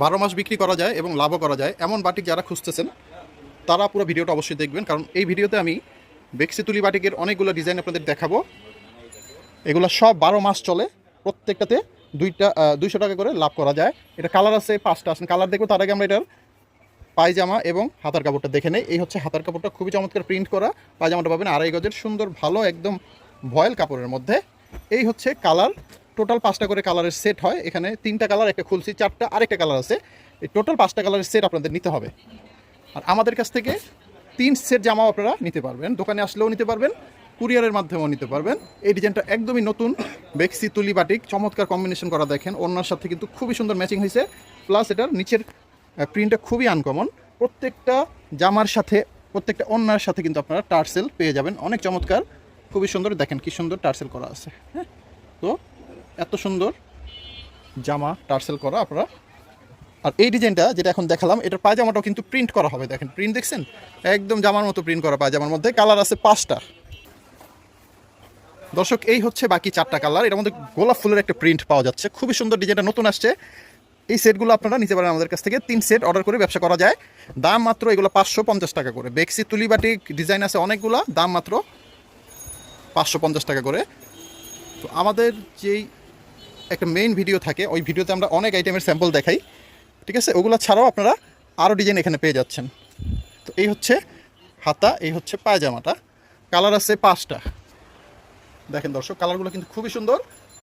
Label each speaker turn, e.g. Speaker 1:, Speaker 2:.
Speaker 1: 12 মাস বিক্রি করা যায় এবং লাভও করা যায় এমন বাটিক যারা খুঁজতেছেন তারা পুরো ভিডিওটা অবশ্যই দেখবেন, কারণ এই ভিডিওতে আমি বেক্সি তুলি বাটিকের অনেকগুলো ডিজাইন আপনাদের দেখাবো। এগুলো সব 12 মাস চলে, প্রত্যেকটাতে 200 টাকা করে লাভ করা যায়। এটা কালার আছে 5টা, আসেন কালার দেখবো। তার আগে আমরা এটার পায়জামা এবং হাতার কাপড়টা দেখে নেই। এই হচ্ছে হাতার কাপড়টা, খুবই চমৎকার প্রিন্ট করা। পায়জামাটা পাবেন 2.5 গজের সুন্দর ভালো একদম ভয়েল কাপড়ের মধ্যে। এই হচ্ছে কালার, টোটাল 5টা করে কালারের সেট হয়। এখানে 3টা কালার, একটা খুলছি 4টা, আরেকটা কালার আছে। এই টোটাল 5টা কালারের সেট আপনাদের নিতে হবে। আর আমাদের কাছ থেকে 3 সেট জামাও আপনারা নিতে পারবেন, দোকানে আসলেও নিতে পারবেন, কুরিয়ারের মাধ্যমেও নিতে পারবেন। এই ডিজাইনটা একদমই নতুন, বেক্সি তুলি বাটিক, চমৎকার কম্বিনেশন করা দেখেন। ওড়নার সাথে কিন্তু খুবই সুন্দর ম্যাচিং হয়েছে, প্লাস এটার নিচের প্রিন্টটা খুবই আনকমন। প্রত্যেকটা জামার সাথে, প্রত্যেকটা ওড়নার সাথে কিন্তু আপনারা টার্সেল পেয়ে যাবেন, অনেক চমৎকার, খুবই সুন্দর। দেখেন কি সুন্দর টার্সেল করা আছে। হ্যাঁ, তো এত সুন্দর জামা টার্সেল করা আপনারা। আর এই ডিজাইনটা যেটা এখন দেখালাম, এটার পায়জামাটাও কিন্তু প্রিন্ট করা হবে। দেখেন প্রিন্ট দেখছেন, একদম জামার মতো প্রিন্ট করা পায়জামার মধ্যে। কালার আছে 5টা। দর্শক, এই হচ্ছে বাকি 4টা কালার। এটার মধ্যে গোলাপ ফুলের একটা প্রিন্ট পাওয়া যাচ্ছে, খুবই সুন্দর। ডিজাইনটা নতুন আসছে। এই সেটগুলো আপনারা নিতে পারেন আমাদের কাছ থেকে। 3 সেট অর্ডার করে ব্যবসা করা যায়। দাম মাত্র এগুলো 550 টাকা করে। বেক্সি তুলি বাটিক ডিজাইন আছে অনেকগুলো, দাম মাত্র 550 টাকা করে। তো আমাদের যেই একটা মেইন ভিডিও থাকে, ওই ভিডিওতে আমরা অনেক আইটেমের স্যাম্পল দেখাই, ঠিক আছে? ওগুলো ছাড়াও আপনারা আরও ডিজাইন এখানে পেয়ে যাচ্ছেন। তো এই হচ্ছে হাতা, এই হচ্ছে পায়জামাটা। কালার আছে 5টা। দেখেন দর্শক, কালারগুলো কিন্তু খুবই সুন্দর।